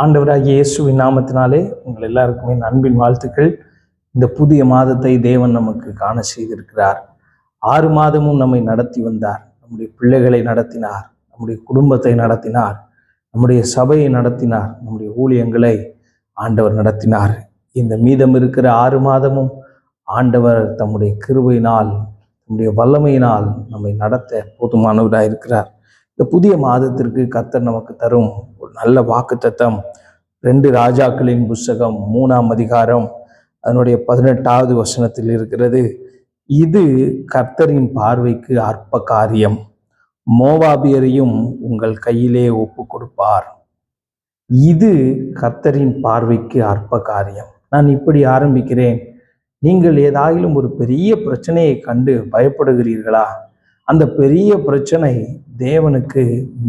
ஆண்டவராகிய இயேசுவின் நாமத்தினாலே உங்கள் எல்லாருக்குமே அன்பின் வாழ்த்துக்கள். இந்த புதிய மாதத்தை தேவன் நமக்கு காண செய்திருக்கிறார். 6 மாதமும் நம்மை நடத்தி வந்தார். நம்முடைய பிள்ளைகளை நடத்தினார், நம்முடைய குடும்பத்தை நடத்தினார், நம்முடைய சபையை நடத்தினார், நம்முடைய ஊழியங்களை ஆண்டவர் நடத்தினார். இந்த மீதம் இருக்கிற 6 மாதமும் ஆண்டவர் தம்முடைய கிருபையினால், நம்முடைய வல்லமையினால் நம்மை நடத்த போதுமானவராக இருக்கிறார். இந்த புதிய மாதத்திற்கு கர்த்தர் நமக்கு தரும் ஒரு நல்ல வாக்குத்தத்தம் 2 ராஜாக்களின் புஸ்தகம் 3ஆம் அதிகாரம் அதனுடைய 18வது வசனத்தில் இருக்கிறது. இது கர்த்தரின் பார்வைக்கு அற்ப காரியம், மோவாபியரையும் உங்கள் கையிலே ஒப்பு கொடுப்பார். இது கர்த்தரின் பார்வைக்கு அற்ப காரியம். நான் இப்படி ஆரம்பிக்கிறேன். நீங்கள் ஏதாயிலும் ஒரு பெரிய பிரச்சனையை கண்டு பயப்படுகிறீர்களா? அந்த பெரிய பிரச்சனை தேவனுக்கு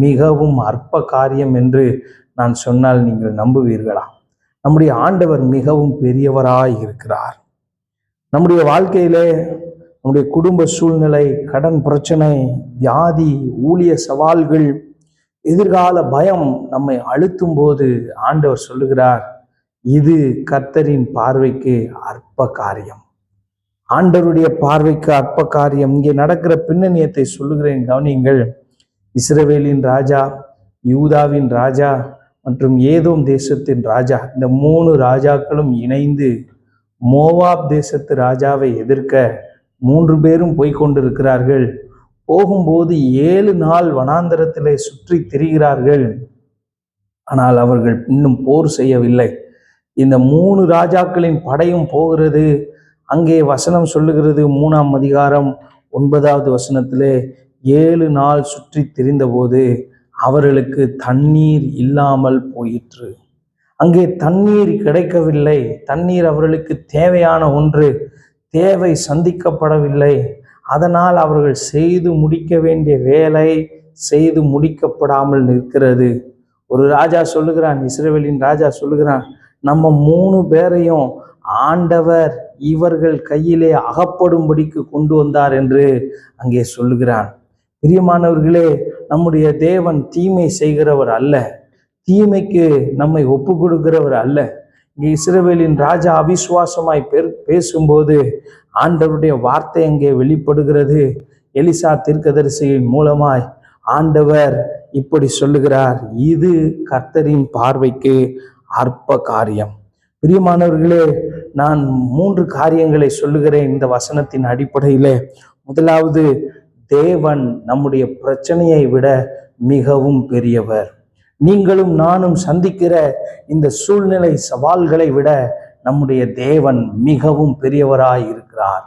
மிகவும் அற்ப காரியம் என்று நான் சொன்னால் நீங்கள் நம்புவீர்களா? நம்முடைய ஆண்டவர் மிகவும் பெரியவராய் இருக்கிறார். நம்முடைய வாழ்க்கையிலே நம்முடைய குடும்ப சூழ்நிலை, கடன் பிரச்சனை, வியாதி, ஊழிய சவால்கள், எதிர்கால பயம் நம்மை அழுத்தும் போது ஆண்டவர் சொல்லுகிறார், இது கர்த்தரின் பார்வைக்கு அற்ப காரியம். ஆண்டவருடைய பார்வைக்கு அற்ப காரியம். இங்கே நடக்கிற பின்னணியத்தை சொல்லுகிறேன், கவனியுங்கள். இஸ்ரவேலின் ராஜா, யூதாவின் ராஜா மற்றும் ஏதோம் தேசத்தின் ராஜா, இந்த 3 ராஜாக்களும் இணைந்து மோவாப் தேசத்து ராஜாவை எதிர்க்க 3 பேரும் போய்கொண்டிருக்கிறார்கள். போகும்போது 7 நாள் வனாந்தரத்திலே சுற்றி திரிகிறார்கள். ஆனால் அவர்கள் இன்னும் போர் செய்யவில்லை. இந்த 3 ராஜாக்களின் படையும் போகிறது. அங்கே வசனம் சொல்லுகிறது, 3ஆம் அதிகாரம் 9வது வசனத்திலே, 7 நாள் சுற்றி திரிந்தபோது அவர்களுக்கு தண்ணீர் இல்லாமல் போயிற்று. அங்கே தண்ணீர் கிடைக்கவில்லை. தண்ணீர் அவர்களுக்கு தேவையான ஒன்று, தேவை சந்திக்கப்படவில்லை. அதனால் அவர்கள் செய்து முடிக்க வேண்டிய வேலை செய்து முடிக்கப்படாமல் நிற்கிறது. ஒரு ராஜா சொல்லுகிறான், இஸ்ரவேலின் ராஜா சொல்லுகிறான், நம்ம 3 பேரையும் ஆண்டவர் இவர்கள் கையிலே அகப்படும்படிக்கு கொண்டு வந்தார் என்று அங்கே சொல்லுகிறான். பிரியமானவர்களே, நம்முடைய தேவன் தீமை செய்கிறவர் அல்ல, தீமைக்கு நம்மை ஒப்பு கொடுக்கிறவர் அல்ல. இங்கே இஸ்ரவேலின் ராஜா அவிசுவாசமாய் பேசும்போது ஆண்டவருடைய வார்த்தை அங்கே வெளிப்படுகிறது. எலிசா தீர்க்கதரிசியின் மூலமாய் ஆண்டவர் இப்படி சொல்லுகிறார், இது கர்த்தரின் பார்வைக்கு அற்ப காரியம். பிரியமானவர்களே, நான் 3 காரியங்களை சொல்லுகிறேன் இந்த வசனத்தின் அடிப்படையிலே. முதலாவது, தேவன் நம்முடைய பிரச்சனையை விட மிகவும் பெரியவர். நீங்களும் நானும் சந்திக்கிற இந்த சூழ்நிலை சவால்களை விட நம்முடைய தேவன் மிகவும் பெரியவராய் இருக்கிறார்.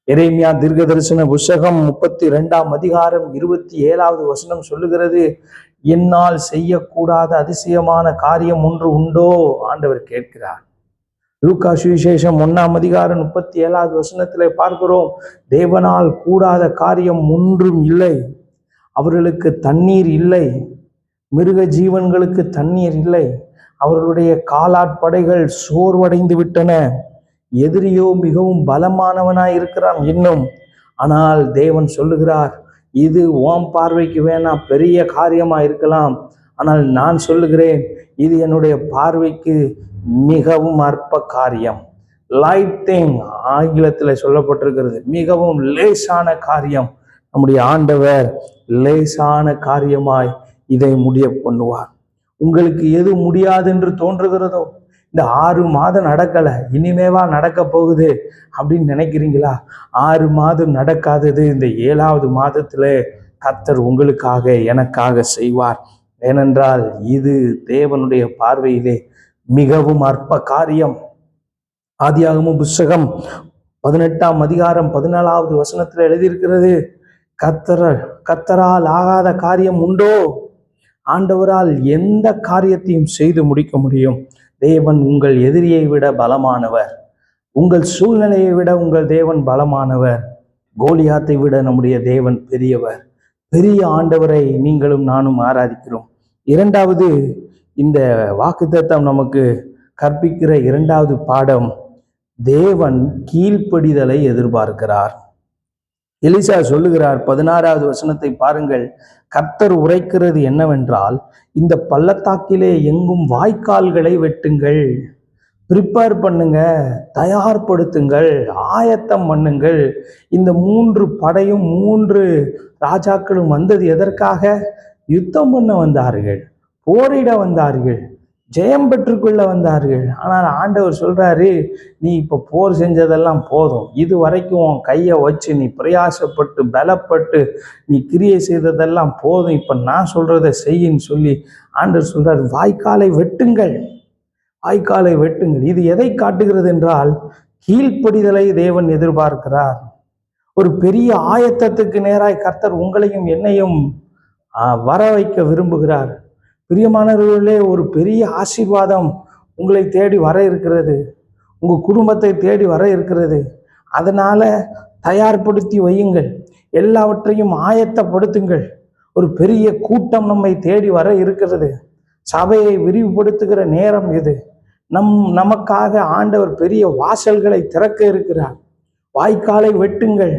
எரேமியா தீர்க்கதரிசன புஸ்தகம் 32ஆம் அதிகாரம் 27வது வசனம் சொல்லுகிறது, என்னால் செய்யக்கூடாத அதிசயமான காரியம் ஒன்று உண்டோ? ஆண்டவர் கேட்கிறார். லூக்கா சுவிசேஷம் 1ஆம் அதிகாரம் 37வது வசனத்திலே பார்க்கிறோம், தேவனால் கூடாத காரியம் ஒன்றும் இல்லை. அவர்களுக்கு தண்ணீர் இல்லை, மிருக ஜீவன்களுக்கு தண்ணீர் இல்லை, அவர்களுடைய காலாட்படைகள் சோர்வடைந்து விட்டன, எதிரியோ மிகவும் பலமானவனாய் இருக்கிறான் இன்னும். ஆனால் தேவன் சொல்லுகிறார், இது உன் பார்வைக்கு வேணா பெரிய காரியமா இருக்கலாம், ஆனால் நான் சொல்லுகிறேன், இது என்னுடைய பார்வைக்கு மிகவும் அற்ப காரியம். லைட் திங் ஆங்கிலத்தில் சொல்லப்பட்டிருக்கிறது, மிகவும் லேசான காரியம். நம்முடைய ஆண்டவர் லேசான காரியமாய் இதை முடிய பண்ணுவார். உங்களுக்கு எது முடியாது என்று தோன்றுகிறதோ, இந்த 6 மாதம் நடக்கல, இனிமேவா நடக்க போகுது அப்படின்னு நினைக்கிறீங்களா? 6 மாதம் நடக்காதது இந்த 7வது மாதத்துல கர்த்தர் உங்களுக்காக எனக்காக செய்வார். ஏனென்றால் இது தேவனுடைய பார்வையிலே மிகவும் அற்ப காரியம். ஆதியாகமம் புஸ்தகம் 18ஆம் அதிகாரம் 14வது வசனத்தில் எழுதியிருக்கிறது, கர்த்தரால் ஆகாத காரியம் உண்டோ? ஆண்டவரால் எந்த காரியத்தையும் செய்து முடிக்க முடியும். தேவன் உங்கள் எதிரியை விட பலமானவர். உங்கள் சூழ்நிலையை விட உங்கள் தேவன் பலமானவர். கோலியாத்தை விட நம்முடைய தேவன் பெரியவர். பெரிய ஆண்டவரை நீங்களும் நானும் ஆராதிக்கிறோம். 2வது, இந்த வாக்குத்தத்தம் நமக்கு கற்பிக்கிற 2வது பாடம், தேவன் கீழ்ப்படிதலை எதிர்பார்க்கிறார். எலிசா சொல்லுகிறார், 16வது வசனத்தை பாருங்கள். கர்த்தர் உரைக்கிறது என்னவென்றால், இந்த பள்ளத்தாக்கிலே எங்கும் வாய்க்கால்களை வெட்டுங்கள், ப்ரிப்பேர் பண்ணுங்க, தயார்படுத்துங்கள், ஆயத்தம் பண்ணுங்கள். இந்த 3 படையும் 3 ராஜாக்களும் வந்தது எதற்காக? யுத்தம் பண்ண வந்தார்கள், போரிட வந்தார்கள், ஜெயம் பெற்றுக்கொள்ள வந்தார்கள். ஆனால் ஆண்டவர் சொல்றாரு, நீ இப்போ போர் செஞ்சதெல்லாம் போதும், இது வரைக்கும் உன் கையை வச்சு நீ பிரயாசப்பட்டு பலப்பட்டு நீ கிரியை செய்ததெல்லாம் போதும், இப்போ நான் சொல்றதை செய்யின்னு சொல்லி ஆண்டவர் சொல்றாரு, வாய்க்காலை வெட்டுங்கள், வாய்க்காலை வெட்டுங்கள். இது எதை காட்டுகிறது என்றால், கீழ்ப்படிதலை தேவன் எதிர்பார்க்கிறார். ஒரு பெரிய ஆயத்தத்துக்கு நேராய் கர்த்தர் உங்களையும் என்னையும் வர வைக்க விரும்புகிறார். பிரியமானவர்களே, ஒரு பெரிய ஆசீர்வாதம் உங்களை தேடி வர இருக்கிறது, உங்க குடும்பத்தை தேடி வர இருக்கிறது. அதனால தயார்படுத்தி வையுங்கள், எல்லாவற்றையும் ஆயத்தப்படுத்துங்கள். ஒரு பெரிய கூட்டம் நம்மை தேடி வர இருக்கிறது. சபையை விரிவுபடுத்துகிற நேரம் இது. நமக்காக ஆண்டவர் பெரிய வாசல்களை திறக்க இருக்கிறார். வாய்க்காலை வெட்டுங்கள்.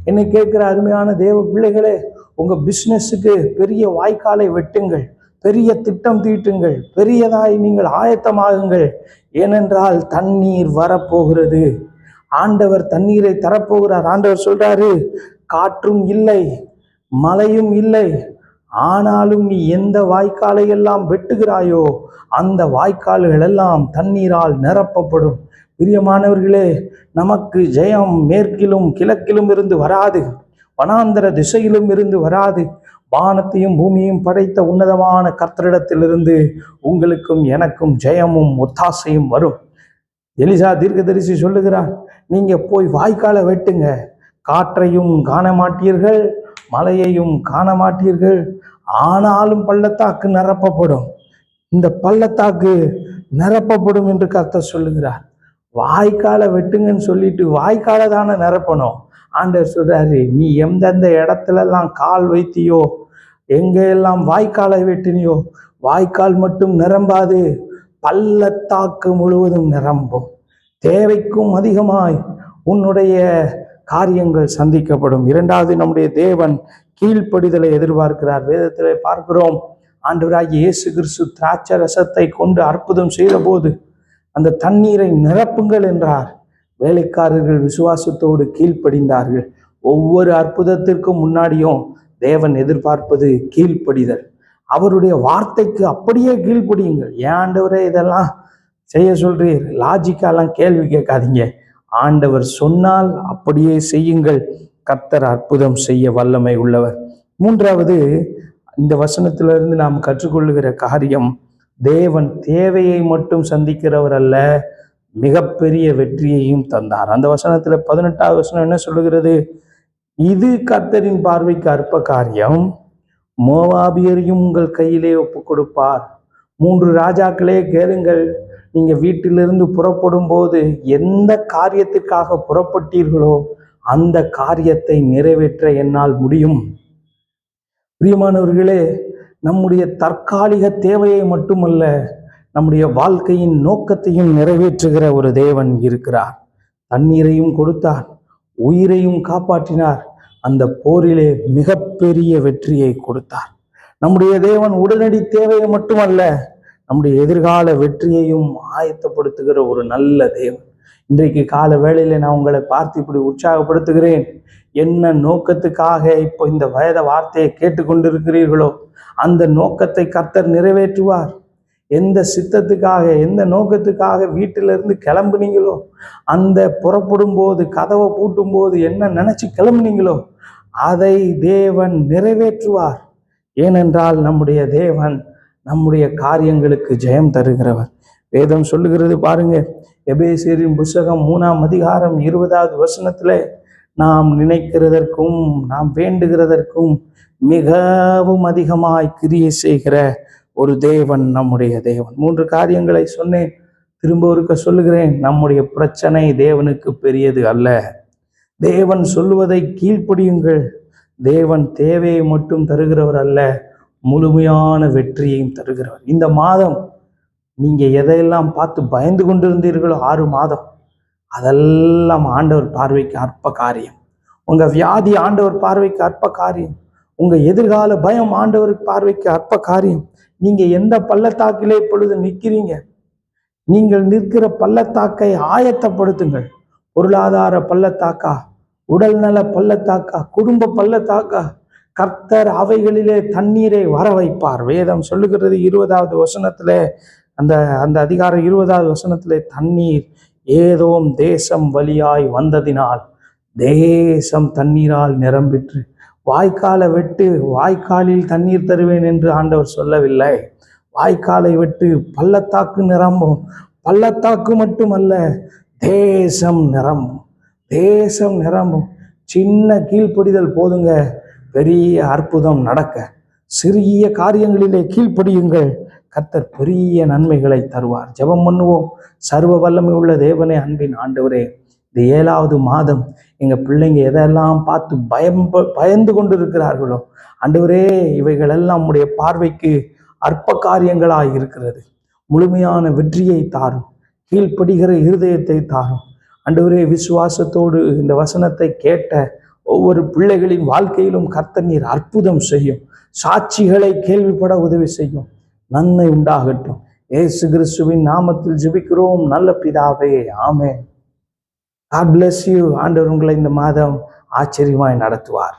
என்னை கேட்கிற அருமையான தேவ பிள்ளைகளே, உங்க பிசினஸுக்கு பெரிய வாய்க்காலை வெட்டுங்கள், பெரிய திட்டம் தீட்டுங்கள், பெரியதாய் நீங்கள் ஆயத்தமாகுங்கள். ஏனென்றால் தண்ணீர் வரப்போகிறது. ஆண்டவர் தண்ணீரை தரப்போகிறார். ஆண்டவர் சொல்றாரு, காற்றும் இல்லை, மழையும் இல்லை, ஆனாலும் நீ எந்த வாய்க்காலை எல்லாம் வெட்டுகிறாயோ அந்த வாய்க்கால்கள் எல்லாம் தண்ணீரால் நிரப்பப்படும். பிரியமானவர்களே, நமக்கு ஜெயம் மேற்கிலும் கிழக்கிலும் இருந்து வராது, வனாந்தர திசையிலும் இருந்து வராது. வானத்தையும் பூமியையும் படைத்த உன்னதமான கர்த்தரிடத்திலிருந்து உங்களுக்கும் எனக்கும் ஜெயமும் ஒத்தாசையும் வரும். எலிசா தீர்க்கதரிசி சொல்லுகிறார், நீங்க போய் வாய்க்காலை வெட்டுங்க, காற்றையும் காண மாட்டீர்கள், மலையையும் காண மாட்டீர்கள், ஆனாலும் பள்ளத்தாக்கு நிரப்பப்படும். இந்த பள்ளத்தாக்கு நிரப்பப்படும் என்று கர்த்தர் சொல்லுகிறார். வாய்க்காலை வெட்டுங்கன்னு சொல்லிட்டு வாய்க்காலை தானே நிரப்பணும். ஆண்டவர் சொல்றாரு, நீ எந்தெந்த இடத்துலலாம் கால் வைத்தியோ, எங்கெல்லாம் வாய்க்காலை வெட்டினியோ, வாய்க்கால் மட்டும் நிரம்பாது, பள்ளத்தாக்கு முழுவதும் நிரம்பும். தேவைக்கும் அதிகமாய் உன்னுடைய காரியங்கள் சந்திக்கப்படும். 2வது, நம்முடைய தேவன் கீழ்ப்படிதலை எதிர்பார்க்கிறார். வேதத்திலே பார்க்கிறோம், ஆண்டவராகிய இயேசு கிறிஸ்து திராட்சை ரசத்தை கொண்டு அற்புதம் செய்த போது அந்த தண்ணீரை நிரப்புங்கள் என்றார். வேலைக்காரர்கள் விசுவாசத்தோடு கீழ்ப்படிந்தார்கள். ஒவ்வொரு அற்புதத்திற்கும் முன்னாடியும் தேவன் எதிர்பார்ப்பது கீழ்ப்படிதல். அவருடைய வார்த்தைக்கு அப்படியே கீழ்ப்படியுங்கள். ஏன் ஆண்டவரே இதெல்லாம் செய்ய சொல்றீர், லாஜிக்காலாம் கேள்வி கேட்காதீங்க. ஆண்டவர் சொன்னால் அப்படியே செய்யுங்கள். கர்த்தர் அற்புதம் செய்ய வல்லமை உள்ளவர். 3வது, இந்த வசனத்திலிருந்து நாம் கற்றுக்கொள்ளுகிற காரியம், தேவன் தேவையை மட்டும் சந்திக்கிறவர் அல்ல, மிகப்பெரிய வெற்றியையும் தந்தார். அந்த வசனத்துல 18வது வசனம் என்ன சொல்லுகிறது? இது கர்த்தரின் பார்வைக்கு அற்ப காரியம், மோவாபியரையும் உங்கள் கையிலே ஒப்பு கொடுப்பார். 3 ராஜாக்களே கேளுங்கள், நீங்க வீட்டிலிருந்து புறப்படும் போது எந்த காரியத்துக்காக புறப்பட்டீர்களோ அந்த காரியத்தை நிறைவேற்ற என்னால் முடியும். பிரியமானவர்களே, நம்முடைய தற்காலிக தேவையை மட்டுமல்ல, நம்முடைய வாழ்க்கையின் நோக்கத்தையும் நிறைவேற்றுகிற ஒரு தேவன் இருக்கிறார். தண்ணீரையும் கொடுத்தார், உயிரையும் காப்பாற்றினார், அந்த போரிலே மிகப்பெரிய வெற்றியை கொடுத்தார். நம்முடைய தேவன் உடனடி தேவையை மட்டுமல்ல, நம்முடைய எதிர்கால வெற்றியையும் ஆயத்தப்படுத்துகிற ஒரு நல்ல தேவன். இன்றைக்கு கால வேளையில நான் உங்களை பார்த்து இப்படி உற்சாகப்படுத்துகிறேன். என்ன நோக்கத்துக்காக இப்போ இந்த வேத வார்த்தையை கேட்டுக்கொண்டிருக்கிறீர்களோ அந்த நோக்கத்தை கர்த்தர் நிறைவேற்றுவார். எந்த சித்தத்துக்காக, எந்த நோக்கத்துக்காக வீட்டிலிருந்து கிளம்புனீங்களோ, அந்த புறப்படும் போது கதவை பூட்டும் போது என்ன நினைச்சு கிளம்புனீங்களோ அதை தேவன் நிறைவேற்றுவார். ஏனென்றால் நம்முடைய தேவன் நம்முடைய காரியங்களுக்கு ஜெயம் தருகிறவர். வேதம் சொல்லுகிறது பாருங்க, எபேசியரின் புஸ்தகம் 3ஆம் அதிகாரம் 20வது வசனத்துல, நாம் நினைக்கிறதற்கும் நாம் வேண்டுகிறதற்கும் மிகவும் அதிகமாய் கிரியை செய்கிற ஒரு தேவன் நம்முடைய தேவன். 3 காரியங்களை சொன்னேன், திரும்ப ஒருக்க சொல்லுகிறேன். நம்முடைய பிரச்சனை தேவனுக்கு பெரியது அல்ல. தேவன் சொல்லுவதை கீழ்ப்படியுங்கள். தேவன் தேவையை மட்டும் தருகிறவர் அல்ல, முழுமையான வெற்றியையும் தருகிறவர். இந்த மாதம் நீங்க எதையெல்லாம் பார்த்து பயந்து கொண்டிருந்தீர்களோ 6 மாதம், அதெல்லாம் ஆண்டவர் பார்வைக்கு அற்ப காரியம். உங்க வியாதி ஆண்டவர் பார்வைக்கு அற்ப காரியம். உங்க எதிர்கால பயம் ஆண்டவருக்கு பார்வைக்கு அற்ப காரியம். நீங்க எந்த பள்ளத்தாக்கிலே இப்பொழுது நிற்கிறீங்க? நீங்கள் நிற்கிற பள்ளத்தாக்கை ஆயத்தப்படுத்துங்கள். பொருளாதார பள்ளத்தாக்கா, உடல்நல பள்ளத்தாக்கா, குடும்ப பள்ளத்தாக்கா, கர்த்தர் அவைகளிலே தண்ணீரை வர வைப்பார். வேதம் சொல்லுகிறது 20வது வசனத்திலே, அந்த அந்த அதிகாரம் 20வது வசனத்திலே, தண்ணீர் ஏதோம் தேசம் வழியாய் வந்ததினால் தேசம் தண்ணீரால் நிரம்பிற்று. வாய்க்காலை வெட்டு, வாய்க்காலில் தண்ணீர் தருவேன் என்று ஆண்டவர் சொல்லவில்லை. வாய்க்காலை வெட்டு, பள்ளத்தாக்கு நிரம்பும். பள்ளத்தாக்கு மட்டுமல்ல, தேசம் நிரம்பும். தேசம் நிரம்பும். சின்ன கீழ்ப்படிதல் போதுங்க பெரிய அற்புதம் நடக்க. சிறிய காரியங்களிலே கீழ்ப்படியுங்கள், கர்த்தர் பெரிய நன்மைகளை தருவார். ஜெபம் பண்ணுவோம். சர்வ வல்லமை உள்ள தேவனே, அன்பின் ஆண்டவரே, இந்த 7வது மாதம் எங்க பிள்ளைங்க எதெல்லாம் பார்த்து பயந்து கொண்டு இருக்கிறார்களோ ஆண்டவரே, இவைகளெல்லாம் உடைய பார்வைக்கு அற்ப காரியங்களாய் இருக்கிறது. முழுமையான வெற்றியை தாரும். கீழ்ப்படுகிற இருதயத்தை தாரும். ஆண்டவரே, விசுவாசத்தோடு இந்த வசனத்தை கேட்ட ஒவ்வொரு பிள்ளைகளின் வாழ்க்கையிலும் கர்த்தர் நீர் அற்புதம் செய்யும். சாட்சிகளை கேள்விப்பட உதவி செய்யும். நன்மை உண்டாகட்டும். இயேசு கிறிஸ்துவின் நாமத்தில் ஜெபிக்கிறோம் நல்ல பிதாவே, ஆமென். God bless you. ஆண்டவர் உங்களை இந்த மாதம் ஆச்சரியமாய் நடத்துவார்.